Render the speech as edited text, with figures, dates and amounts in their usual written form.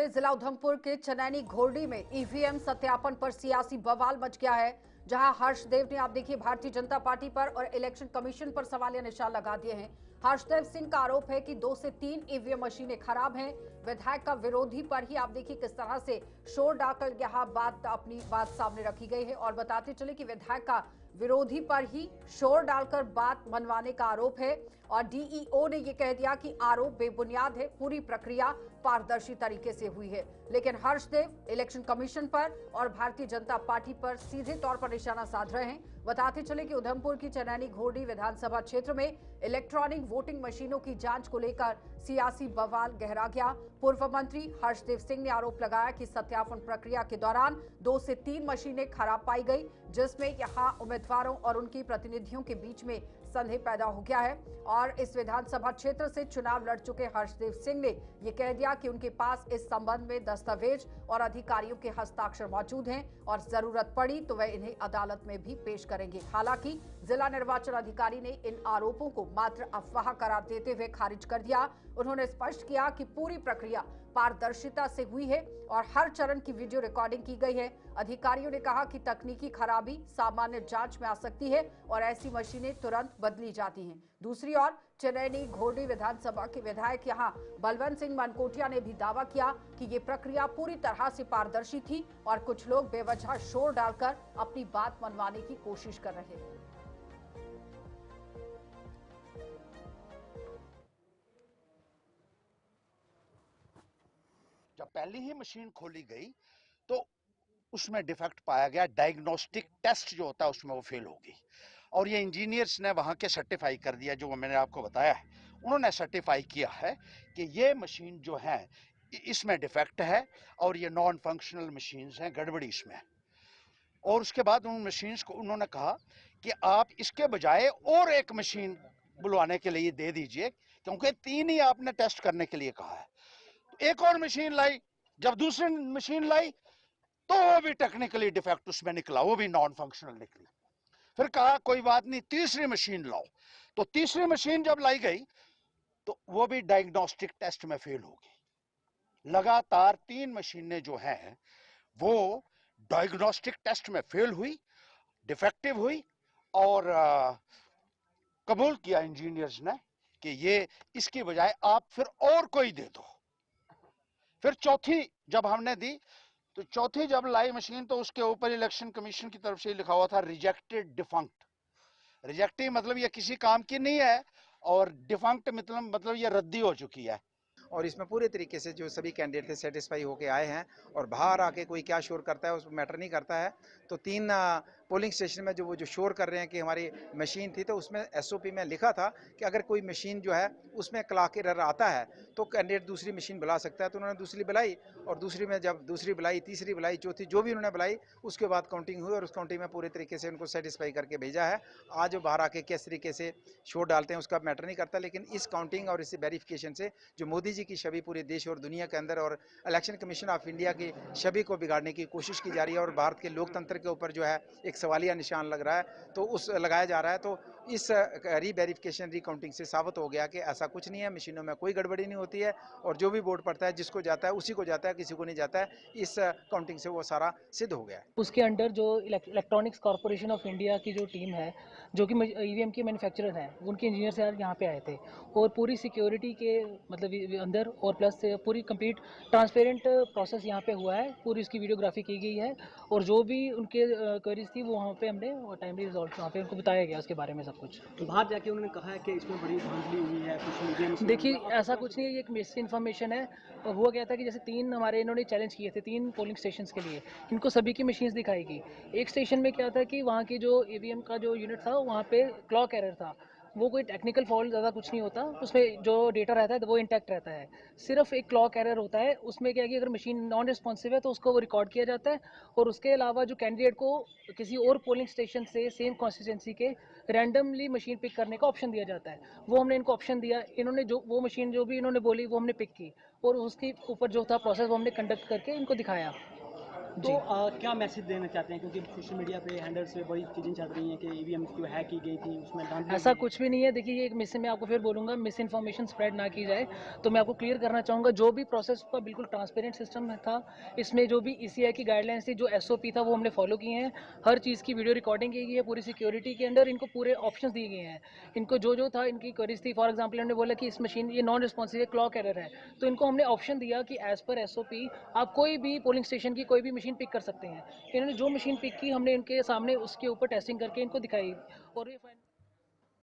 जिला उधमपुर के चनैनी घोरडी में ईवीएम सत्यापन पर सियासी बवाल मच गया है, जहां हर्षदेव ने आप देखिए भारतीय जनता पार्टी पर और इलेक्शन कमीशन पर सवालिया निशान लगा दिए हैं। हर्षदेव सिंह का आरोप है कि 2 से 3 ईवीएम मशीनें खराब हैं। विधायक का विरोधी पर ही आप देखिए किस तरह से शोर डालकर यहां अपनी बात सामने रखी गई है। और बताते चले कि विधायक का विरोधी पर ही शोर डालकर बात मनवाने का आरोप है और डीईओ ने यह कह दिया कि आरोप बेबुनियाद है, पूरी प्रक्रिया पारदर्शी तरीके से हुई है। लेकिन हर्षदेव इलेक्शन कमीशन पर और भारतीय जनता पार्टी पर सीधे तौर पर निशाना साध रहे हैं। बताते चले कि उधमपुर की चनैनी घोरडी विधानसभा क्षेत्र में इलेक्ट्रॉनिक वोटिंग मशीनों की जांच को लेकर सियासी बवाल गहरा गया। पूर्व मंत्री हर्षदेव सिंह ने आरोप लगाया कि सत्यापन प्रक्रिया के दौरान 2 से 3 मशीनें खराब पाई गई, जिसमें यहां उम्मीदवारों और उनके प्रतिनिधियों के बीच में संदेह पैदा हो गया है। और इस विधानसभा क्षेत्र से चुनाव लड़ चुके हर्षदेव सिंह ने यह कह दिया कि उनके पास इस संबंध में दस्तावेज और अधिकारियों के हस्ताक्षर मौजूद हैं और जरूरत पड़ी तो वह इन्हें अदालत में भी पेश करेंगे। हालांकि जिला निर्वाचन अधिकारी ने इन आरोपों को मात्र अफवाह करार देते हुए खारिज कर दिया। उन्होंने स्पष्ट किया कि पूरी प्रक्रिया पारदर्शिता से हुई है और हर चरण की वीडियो रिकॉर्डिंग की गई है। अधिकारियों ने कहा कि तकनीकी खराबी सामान्य जांच में आ सकती है और ऐसी मशीनें तुरंत बदली जाती हैं। दूसरी ओर चनैनी घोरडी विधानसभा के विधायक यहां बलवंत सिंह मनकोटिया ने भी दावा किया कि ये प्रक्रिया पूरी तरह से पारदर्शी थी और कुछ लोग बेवजह शोर डालकर अपनी बात मनवाने की कोशिश कर रहे थे। जब पहली ही मशीन खोली गई तो उसमें डिफेक्ट पाया गया। डायग्नोस्टिक टेस्ट जो होता है उसमें वो फेल हो गई और ये इंजीनियर्स ने वहां के सर्टिफाई कर दिया। जो मैंने आपको बताया है, उन्होंने सर्टिफाई किया है कि ये मशीन जो है इसमें डिफेक्ट है और ये नॉन फंक्शनल मशीन्स हैं, गड़बड़ी इसमें। और उसके बाद उन मशीन्स को उन्होंने कहा कि आप इसके बजाय और एक मशीन बुलवाने के लिए दे दीजिए, क्योंकि 3 ही आपने टेस्ट करने के लिए कहा है। एक और मशीन लाई, जब दूसरी मशीन लाई तो वो भी टेक्निकली डिफेक्ट उसमें निकला, वो भी नॉन फंक्शनल निकली। फिर कहा कोई बात नहीं, तीसरी मशीन लाओ। तो तीसरी मशीन जब लाई गई तो वो भी डायग्नोस्टिक टेस्ट में फेल हो गई। लगातार 3 मशीनें जो हैं वो डायग्नोस्टिक टेस्ट में फेल हुई, डिफेक्टिव हुई और कबूल किया इंजीनियर्स ने कि ये इसकी बजाय आप फिर और कोई दे दो। फिर चौथी जब हमने दी तो चौथी जब लाई मशीन तो उसके ऊपर इलेक्शन कमीशन की तरफ से लिखा हुआ था रिजेक्टेड डिफंक्ट। रिजेक्टिव मतलब ये किसी काम की नहीं है और डिफंक्ट मतलब ये रद्दी हो चुकी है। और इसमें पूरे तरीके से जो सभी कैंडिडेट थे सेटिस्फाई होके आए हैं और बाहर आके कोई क्या शोर करता है उस मैटर नहीं करता है। तो 3 पोलिंग स्टेशन में जो शोर कर रहे हैं कि हमारी मशीन थी, तो उसमें एसओपी में लिखा था कि अगर कोई मशीन जो है उसमें क्लॉक एरर आता है तो कैंडिडेट दूसरी मशीन बुला सकता है। तो उन्होंने दूसरी बुलाई और दूसरी में जब दूसरी बुलाई, तीसरी बुलाई, चौथी जो भी उन्होंने बुलाई उसके बाद काउंटिंग हुई और उस काउंटिंग में पूरे तरीके से उनको सेटिस्फाई करके भेजा है। आज बाहर आके किस तरीके से शोर डालते हैं उसका मैटर नहीं करता, लेकिन इस काउंटिंग और इस वेरिफिकेशन से जो मोदी जी की छवि पूरे देश और दुनिया के अंदर और इलेक्शन कमीशन ऑफ इंडिया की छवि को बिगाड़ने की कोशिश की जा रही है और भारत के लोकतंत्र के ऊपर जो है एक सवालिया निशान लग रहा है, तो उस लगाया जा रहा है। तो इस रीवेरिफिकेशन रिकाउंटिंग से साबित हो गया कि ऐसा कुछ नहीं है, मशीनों में कोई गड़बड़ी नहीं होती है और जो भी वोट पड़ता है जिसको जाता है उसी को जाता है, किसी को नहीं जाता है। इस काउंटिंग से वो सारा सिद्ध हो गया है। उसके अंडर जो इलेक्ट्रॉनिक्स कॉरपोरेशन ऑफ इंडिया की जो टीम है, जो कि ईवीएम की मैन्युफैक्चरर हैं, उनके इंजीनियर से यहाँ पे आए थे और पूरी सिक्योरिटी के मतलब अंदर और प्लस पूरी कंप्लीट ट्रांसपेरेंट प्रोसेस यहाँ पे हुआ है। पूरी इसकी वीडियोग्राफी की गई है और जो भी उनके क्वेरीज थी वो वहाँ पे हमने टाइमली रिजॉल्व वहाँ पे उनको बताया गया उसके बारे में सब कुछ। तो बाहर जाके उन्होंने कहा है कि इसमें बड़ी धांधली हुई है, कुछ मीडिया। देखिए ऐसा कुछ नहीं है, ये एक मिस इन्फॉर्मेशन है। और हुआ गया था कि जैसे 3 हमारे इन्होंने चैलेंज किए थे 3 पोलिंग स्टेशन के लिए, इनको सभी की मशीन्स दिखाई गई। एक स्टेशन में क्या था कि वहाँ की जो ईवीएम का जो यूनिट था वहाँ पे क्लॉक एरर था। वो कोई टेक्निकल फॉल्ट ज़्यादा कुछ नहीं होता, उसमें जो डेटा रहता है वो इंटैक्ट रहता है। सिर्फ एक क्लॉक एरर होता है, उसमें क्या है कि अगर मशीन नॉन रिस्पॉन्सिव है तो उसको वो रिकॉर्ड किया जाता है और उसके अलावा जो कैंडिडेट को किसी और पोलिंग स्टेशन से सेम कॉन्स्टिट्यूंसी के रैंडमली मशीन पिक करने का ऑप्शन दिया जाता है। वो हमने इनको ऑप्शन दिया, इन्होंने जो वो मशीन जो भी इन्होंने बोली वो हमने पिक की और उसके ऊपर जो था प्रोसेस वो हमने कंडक्ट करके इनको दिखाया। तो क्या मैसेज देना चाहते हैं, क्योंकि सोशल मीडिया पे हैंडल्स पे बड़ी चीज़ें चल रही हैं कि ईवीएम जो हैक की गई थी उसमें धांधली ऐसा हुई है। कुछ भी नहीं है। देखिए ये एक मैं आपको फिर बोलूँगा, मिस इन्फॉर्मेशन स्प्रेड ना की जाए। तो मैं आपको क्लियर करना चाहूँगा, जो भी प्रोसेस का बिल्कुल ट्रांसपेरेंट सिस्टम था। इसमें जो भी ईसीआई की गाइडलाइंस थी, जो एसओपी था, वो हमने फॉलो किए हैं। हर चीज़ की वीडियो रिकॉर्डिंग की गई है, पूरी सिक्योरिटी के अंडर इनको पूरे ऑप्शंस दिए गए हैं। इनको जो था इनकी क्वेरीज थी, फॉर एग्जाम्पल हमने बोला कि इस मशीन ये नॉन रिस्पॉन्सिव है, क्लॉक एरर है, तो इनको हमने ऑप्शन दिया कि एज पर एसओपी आप कोई भी पोलिंग स्टेशन की कोई भी मशीन पिक कर सकते हैं। इन्होंने जो मशीन पिक की, हमने इनके सामने उसके ऊपर टेस्टिंग करके इनको दिखाई और ये